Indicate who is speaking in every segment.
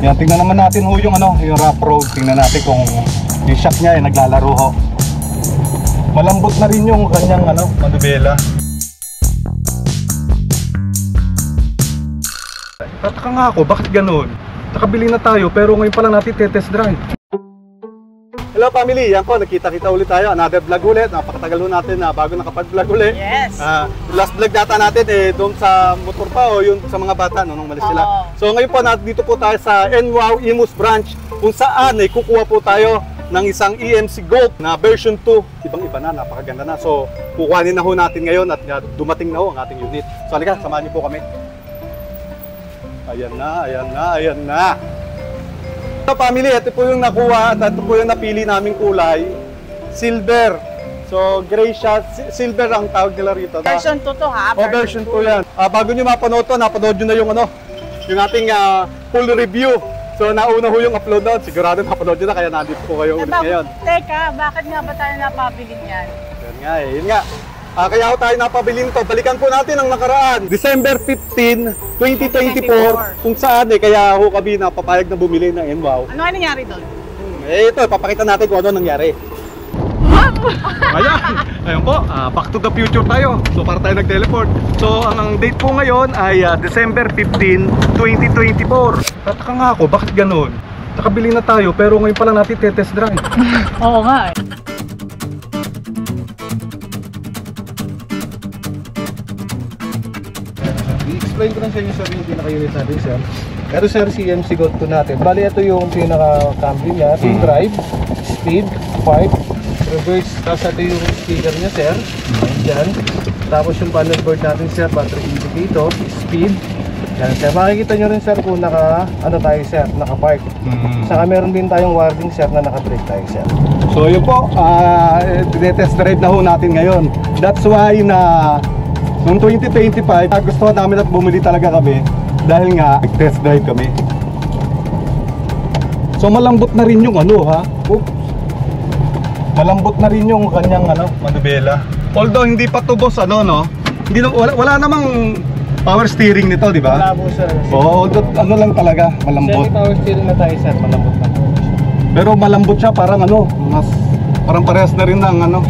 Speaker 1: Yan, tingnan naman natin ho yung ano, yung rough road. Tingnan natin kung yung shock niya ay naglalaro ho. Malambot na rin yung kanyang ano, manubela. Tataka nga ako, bakit ganun? Nakabili na tayo pero ngayon pa lang natin test drive. Hello family, yan po, nakita-kita ulit tayo. Another vlog ulit, napakatagal ho natin na bago nakapag-vlog ulit.
Speaker 2: Yes.
Speaker 1: Last vlog data natin doon sa motor pa o yun sa mga bata nung malis sila. So ngayon po, dito po tayo sa NWOW Imus branch kung saan kukuha po tayo ng isang EMC Golf na version 2. Ibang-iba na, napakaganda na. So kukuhanin na ho natin ngayon at dumating na ho ang ating unit. So halika, samahan niyo po kami. Ayan na, ayan na, ayan na. So family, ito po yung nakuha at ito po yung napili naming kulay. Silver. So gray siya, silver ang tawag nila rito.
Speaker 2: Version 2 to ha?
Speaker 1: O version 2 yan. Bago nyo mapanood to, napanood nyo na yung ano, yung ating full review. So nauna ho yung upload doon, sigurado napanood nyo na kaya nandito po kayo ulit ngayon.
Speaker 2: Teka, bakit nga ba tayo napabili niyan?
Speaker 1: Yan nga yun nga. Kaya ho tayo napabili nito. Balikan po natin ang nakaraan. December 15, 2024. Kung saan kaya ho kami napapayag na bumili ng NWOW.
Speaker 2: Ano nga nangyari doon?
Speaker 1: Ito, papakita natin kung ano nangyari. Ayan, ayun po, back to the future tayo. So para tayo nag-teleport. So ang date po ngayon ay December 15, 2024. Tataka nga ako, bakit ganun? Nakabili na tayo pero ngayon pa lang natin test drive.
Speaker 2: Oo nga eh.
Speaker 3: I-explain ko lang sa inyo yung pinaka-unit natin, sir. Ito sir, CMC Gold 2 natin. Bali, ito yung pinaka-Camry niya. Drive, speed, 5, reverse. Tapos ito yung speaker niya, sir. Yan. Tapos yung panel board natin, sir. Battery indicator, speed. Yan, sir. Makikita nyo rin, sir, kung naka-park. Saka meron din tayong warning, sir, na naka-brake tayo, sir.
Speaker 1: So yun po, test drive na ho natin ngayon. That's why na noong 2025, gusto namin at bumili talaga kami dahil nga test drive kami. So malambot na rin yung ano ha. Oops. Malambot na rin yung kanyang ano, manubela. Although hindi pa tubos ano no. Hindi wala namang power steering nito, di ba?
Speaker 3: Wala po, sir.
Speaker 1: Although ano lang talaga, malambot.
Speaker 3: Semi-power steering na tayo, sir. Malambot na po.
Speaker 1: Pero malambot siya, parang ano, parang parehas na rin ng ano.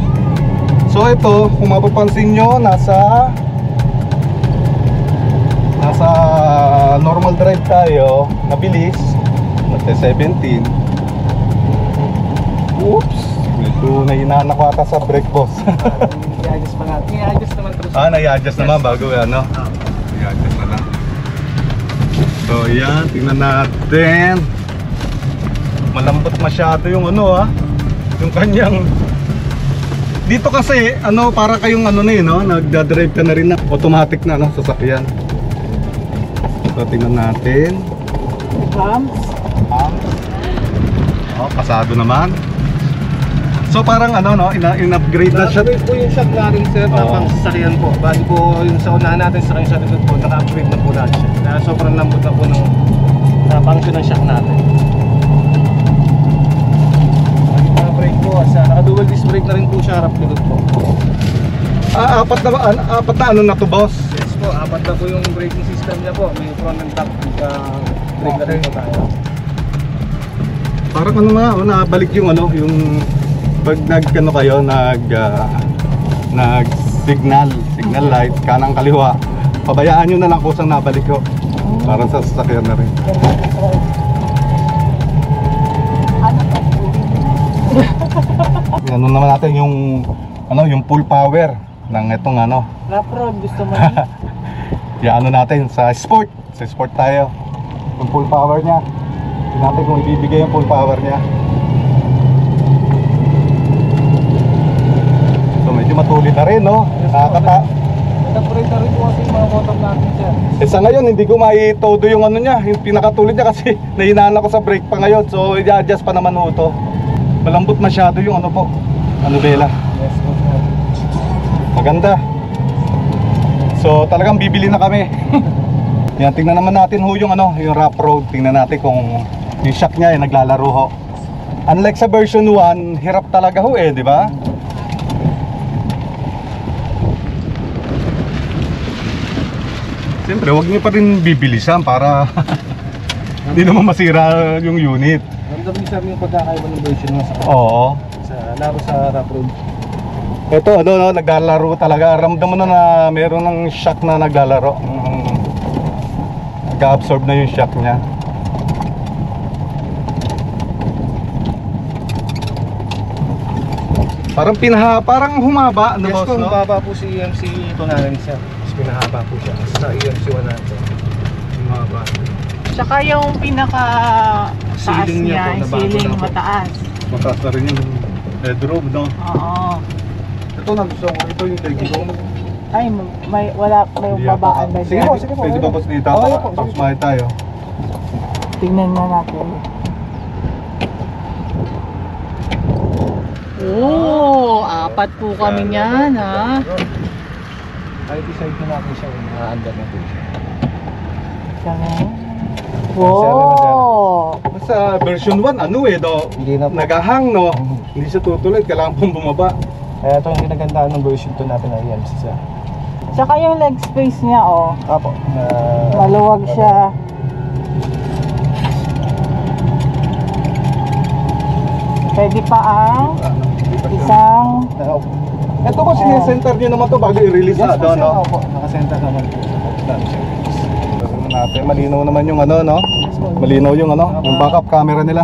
Speaker 1: So ito, kung mapapansin nyo, nasa normal drive tayo, mabilis, nasa 17. Oops, medyo nahinaan ako ata sa brake boss.
Speaker 3: I-adjust pa natin. I-adjust naman terus.
Speaker 1: Nai-adjust naman bago ano. I-adjust na lang. So yan, tingnan natin. Malambot masyado yung ano yung kanyang. Dito kasi ano, para kayong ano na no, nagda-drive ka na rin na automatic na sasakyan. So tingnan natin. Pasado naman. So parang ano no, in-upgrade na siya.
Speaker 3: Na-upgrade po yung shock natin, sir, na pang sasakyan po. Bali po yung sa unahan natin sa kanyang likod po, naka-upgrade na po natin siya. Kaya sobrang lambot na po ng function ng shock natin. Brake po, naka-dual disc brake na rin po siya, harap likod po.
Speaker 1: Apat na ano na to, boss?
Speaker 3: Yes po, apat na po yung braking system niya po. May front and top, brake na rin po tayo.
Speaker 1: Parang ano nabalik yung ano, yung pag nag-ano kayo, nag-signal light, kanang kaliwa. Pabayaan nyo na lang kusang nabalik ko. Parang sa sasakyan na rin. Ano naman natin yung ano, yung full power ng itong ano.
Speaker 2: Raprod, gusto mo
Speaker 1: Ano natin sa sport. Sa sport tayo. Yung full power niya. Tingnan natin kung ibibigay yung full power niya. So medyo matulid na rin, no?
Speaker 3: Nag-upgrade na rin po kasi yung mga motor natin, sir.
Speaker 1: Sa ngayon hindi ko maitodo yung ano niya, yung pinakatulid niya kasi nahinaan ako sa brake pa ngayon. So i-adjust pa naman ito. Malambot masyado yung ano po, manubela.
Speaker 3: Yes po, sir.
Speaker 1: Maganda. So talagang bibili na kami. Yan, tingnan naman natin ho yung ano, yung rough road. Tingnan natin kung yung shock niya naglalaro ho. Unlike sa version 1, hirap talaga ho di ba? Siyempre, huwag niyo pa rin bibilisan para Hindi naman masira yung unit.
Speaker 3: Ramdam niyo sir yung pagkakaiba ng version mo sa
Speaker 1: Oo.
Speaker 3: laro sa rough road.
Speaker 1: Ito, ano, no, naglalaro talaga. Ramdam mo na meron ng shock na naglalaro. Nag-absorb na yung shock niya. Parang humaba, ano,
Speaker 3: Yes
Speaker 1: boss,
Speaker 3: po,
Speaker 1: no?
Speaker 3: baba po si EMC ito namin sir. Mas pinahaba po siya sa EMC 100.
Speaker 1: Humaba.
Speaker 2: Tsaka yung pinaka taas
Speaker 3: Ceiling niya
Speaker 2: niya,
Speaker 3: po,
Speaker 2: yung
Speaker 3: nabago
Speaker 2: ceiling
Speaker 3: na po.
Speaker 2: mataas.
Speaker 1: Mataas na rin yung headroom, no?
Speaker 2: Oo.
Speaker 1: Ito, nagustuhan ko. Ito yung tegi ko.
Speaker 2: Ay, may babaan ba
Speaker 3: Sige
Speaker 2: dyan?
Speaker 3: po, sige po.
Speaker 1: Pwede ba boss dito?
Speaker 3: Oo, po,
Speaker 1: Tapos
Speaker 3: sige.
Speaker 1: mahit tayo.
Speaker 2: Tingnan na natin. Oo, apat po kami niyan, ha?
Speaker 3: Ay, decide na natin siya yung nakaandar na po siya.
Speaker 2: Kami.
Speaker 3: Seven na,
Speaker 2: Wow!
Speaker 1: Sa version 1, ano eh, do?
Speaker 3: Hindi na po.
Speaker 1: Nagahang, no? Hindi siya tutuloy. Kailangan pong bumaba.
Speaker 3: Kaya ito yung ginagandaan ng version 2 natin na EMC sir.
Speaker 2: Tsaka yung leg space niya, oh.
Speaker 3: Apo.
Speaker 2: Maluwag siya. Pwede pa ang isang...
Speaker 1: Ito ko, sinesenter nyo naman to bago i-release
Speaker 3: Yes
Speaker 1: na,
Speaker 3: po
Speaker 1: do,
Speaker 3: sir.
Speaker 1: no?
Speaker 3: Opo, nakasenta naman po. Dami siya.
Speaker 1: Tignan natin, malinaw naman yung ano, no? Malinaw yung ano, yung backup camera nila.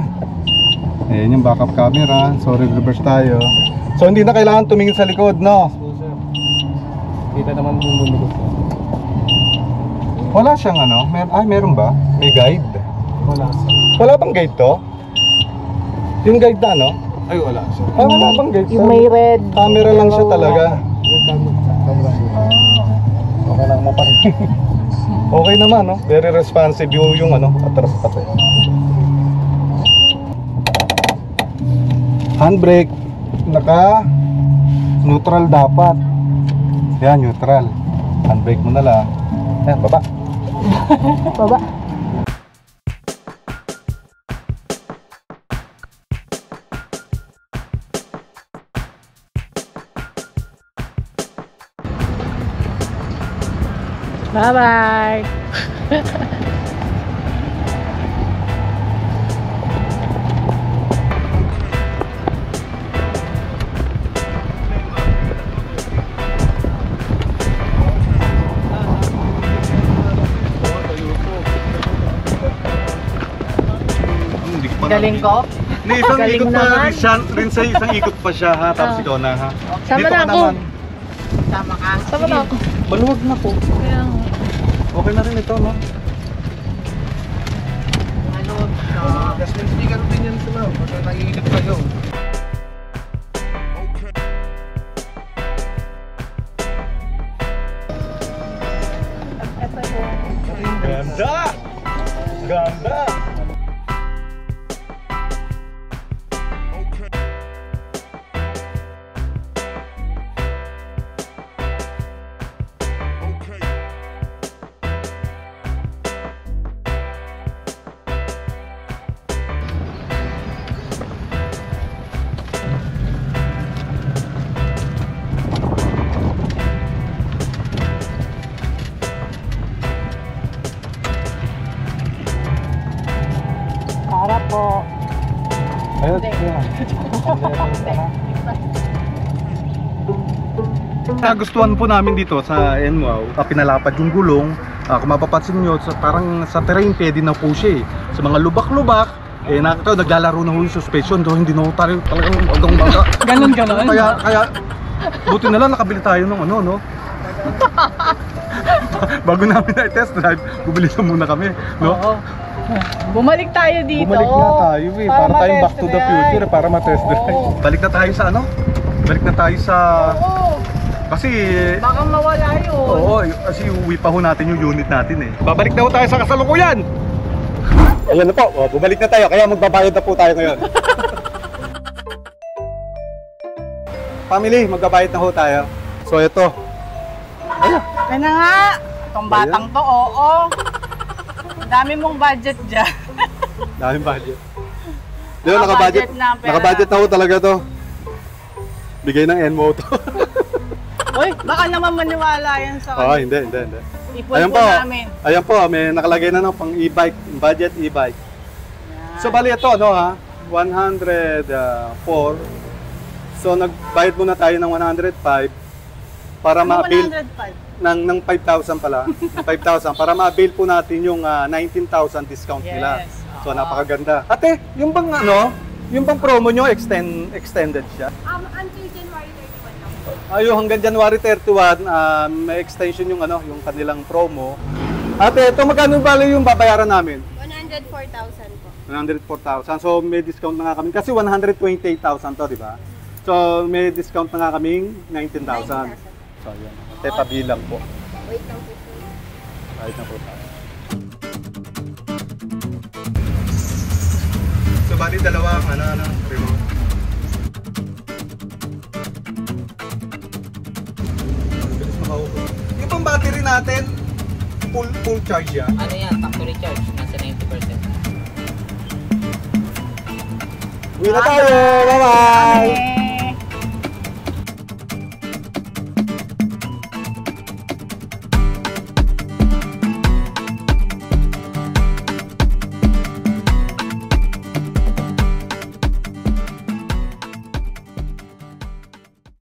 Speaker 1: Ayan yung backup camera. So, reverse tayo. So, hindi na kailangan tumingin sa likod, no?
Speaker 3: Po sir. Kita naman po bumulog.
Speaker 1: Wala siyang ano, meron ba? May guide.
Speaker 3: Wala sir.
Speaker 1: Wala bang guide to? Yung guide na ano?
Speaker 3: Ay, wala sir.
Speaker 1: Wala bang guide to?
Speaker 2: Yung may red.
Speaker 1: Camera lang siya talaga.
Speaker 3: Yung camera. Okay lang mo pa rin.
Speaker 1: Okay naman, no? Very responsive yung ano, atras pati. Handbrake, naka neutral dapat. Yan, neutral. Handbrake mo na lang. Yan, baba.
Speaker 2: Baba. Bye-bye. Galing ko?
Speaker 1: Ni isang
Speaker 2: Galing
Speaker 1: ikot pa
Speaker 2: naman.
Speaker 1: rin sa isang ikot pa siya ha, tapos ikaw na ha.
Speaker 2: Sama
Speaker 1: Dito
Speaker 2: na
Speaker 1: ka
Speaker 2: ako.
Speaker 1: naman.
Speaker 2: Tama ka. Sama na ako.
Speaker 1: Maluwag na po.
Speaker 2: Kaya nga.
Speaker 1: Okay na rin ito, no?
Speaker 2: Maluwag siya.
Speaker 3: Gas and speaker din yan sila. Basta naiinit kayo.
Speaker 2: Ito yung...
Speaker 1: Ganda! Ganda!
Speaker 2: Para po.
Speaker 1: Ayun,
Speaker 2: Hindi.
Speaker 1: yeah. Nagustuhan po namin dito sa NWOW, pinalapad yung gulong. Kung mapapansin nyo, parang sa terrain pwede na po siya eh. Sa mga lubak-lubak, nakita naglalaro na ho yung suspension. So hindi na ho tayo talagang hanggang bangka.
Speaker 2: Ganon.
Speaker 1: Kaya, buti na lang nakabili tayo ng ano, no? Bago namin na-test drive, bumili na muna kami, no?
Speaker 2: Oo. Bumalik tayo dito.
Speaker 1: Bumalik na tayo eh, para tayong back to the future, para ma-test drive.
Speaker 2: Oo.
Speaker 1: Balik na tayo sa ano? Balik na tayo sa...
Speaker 2: Oo.
Speaker 1: Kasi...
Speaker 2: Baka mawala yun.
Speaker 1: Oo, kasi uwi pa ho natin yung unit natin eh. Babalik na ho tayo sa kasalukuyan! Ayan na po, bumalik na tayo, kaya magbabayad na po tayo ngayon. Family, magbabayad na ho tayo. So ito.
Speaker 2: Kaya na nga. Itong batang to, oo. Ang dami mong budget dyan.
Speaker 1: Daming budget. Di ba,
Speaker 2: Naka-budget na ang pera.
Speaker 1: Naka-budget na ho talaga to. Bigay ng NMO to.
Speaker 2: Uy, baka naman maniwala yan sa
Speaker 1: Oo, hindi.
Speaker 2: ipon
Speaker 1: Ayan
Speaker 2: po
Speaker 1: po.
Speaker 2: namin.
Speaker 1: Ayan po, may nakalagay na no, pang e-bike, budget e-bike.
Speaker 2: Yan.
Speaker 1: So bali ito, no ha? 104. So nagbayad muna tayo ng 105 para
Speaker 2: Ano
Speaker 1: ma-bill
Speaker 2: 105?
Speaker 1: ng 5,000 pala. Ng 5,000 para ma-bill po natin yung 19,000 discount nila.
Speaker 2: Yes.
Speaker 1: So napakaganda. Ate, yung bang ano, yung bang promo nyo extended siya?
Speaker 4: Until January 31 lang po.
Speaker 1: Ayo hanggang January 31, may extension yung ano, yung kanilang promo. Ate, ito magkano bali yung babayaran namin?
Speaker 4: 104,000 po.
Speaker 1: 104,000. So may discount na nga kami kasi 128,000 to, di ba? So may discount na nga kaming 19,000. So yun. Ate, pabilang po.
Speaker 4: Wait lang po po.
Speaker 1: Kahit na po tayo. So bali dalawang ano, remote. Bilis makaupo. Yung pang battery natin, full charge yan.
Speaker 5: Ano yan, factory charge, nasa 90%.
Speaker 1: Uwi na tayo! Bye-bye!
Speaker 2: Kami.